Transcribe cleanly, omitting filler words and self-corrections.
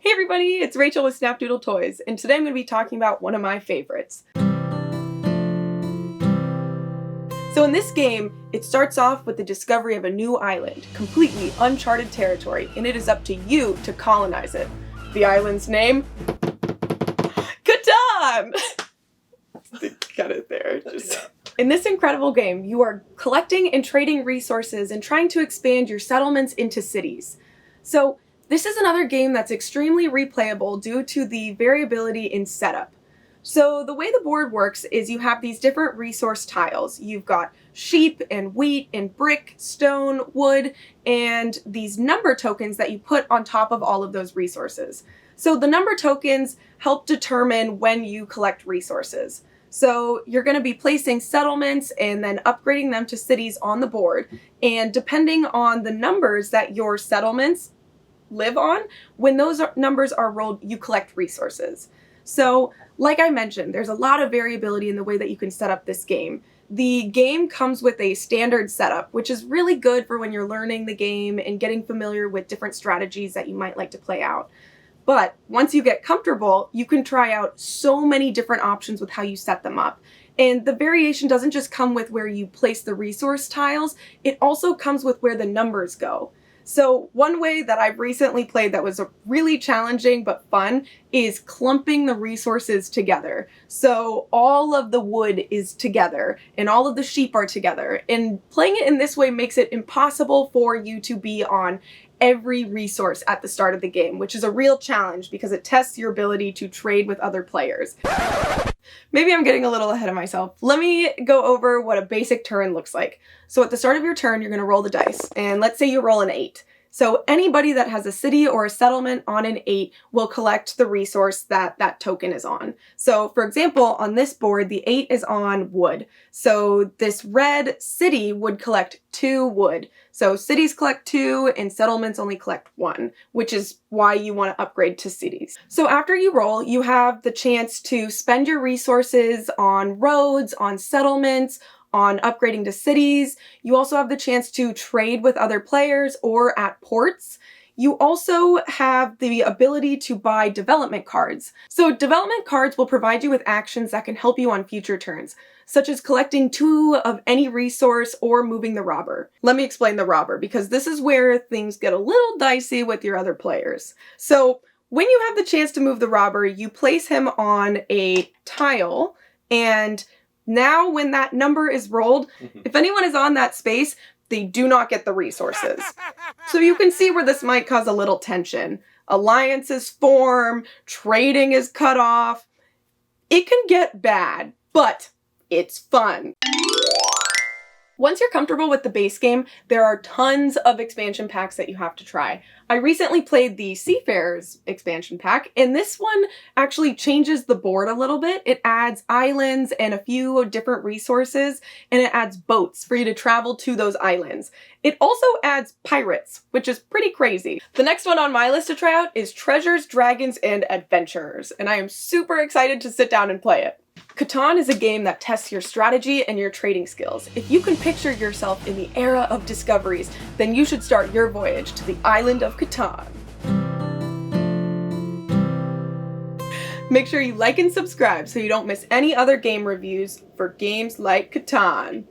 Hey everybody, it's Rachel with Snapdoodle Toys, and today I'm going to be talking about one of my favorites. So in this game, it starts off with the discovery of a new island, completely uncharted territory, and it is up to you to colonize it. The island's name? Catan! Got it there. In this incredible game, you are collecting and trading resources and trying to expand your settlements into cities. So this is another game that's extremely replayable due to the variability in setup. So the way the board works is you have these different resource tiles. You've got sheep and wheat and brick, stone, wood, and these number tokens that you put on top of all of those resources. So the number tokens help determine when you collect resources. So you're going to be placing settlements and then upgrading them to cities on the board. And depending on the numbers that your settlements live on, when those numbers are rolled, you collect resources. So like I mentioned, there's a lot of variability in the way that you can set up this game. The game comes with a standard setup, which is really good for when you're learning the game and getting familiar with different strategies that you might like to play out. But once you get comfortable, you can try out so many different options with how you set them up. And the variation doesn't just come with where you place the resource tiles, it also comes with where the numbers go. So one way that I've recently played that was really challenging but fun is clumping the resources together. So all of the wood is together and all of the sheep are together. And playing it in this way makes it impossible for you to be on every resource at the start of the game, which is a real challenge because it tests your ability to trade with other players. Maybe I'm getting a little ahead of myself. Let me go over what a basic turn looks like. So at the start of your turn, you're going to roll the dice, and let's say you roll an 8. So anybody that has a city or a settlement on an 8 will collect the resource that that token is on. So for example, on this board, the 8 is on wood. So this red city would collect 2 wood. So cities collect 2 and settlements only collect 1, which is why you want to upgrade to cities. So after you roll, you have the chance to spend your resources on roads, on settlements, on upgrading to cities. You also have the chance to trade with other players or at ports. You also have the ability to buy development cards. So development cards will provide you with actions that can help you on future turns, such as collecting 2 of any resource or moving the robber. Let me explain the robber, because this is where things get a little dicey with your other players. So when you have the chance to move the robber, you place him on a tile, and now when that number is rolled, if anyone is on that space, they do not get the resources. So you can see where this might cause a little tension. Alliances form, trading is cut off. It can get bad, but it's fun. Once you're comfortable with the base game, there are tons of expansion packs that you have to try. I recently played the Seafarers expansion pack, and this one actually changes the board a little bit. It adds islands and a few different resources, and it adds boats for you to travel to those islands. It also adds pirates, which is pretty crazy. The next one on my list to try out is Treasures, Dragons, and Adventurers, and I am super excited to sit down and play it. Catan is a game that tests your strategy and your trading skills. If you can picture yourself in the era of discoveries, then you should start your voyage to the island of Catan. Make sure you like and subscribe so you don't miss any other game reviews for games like Catan.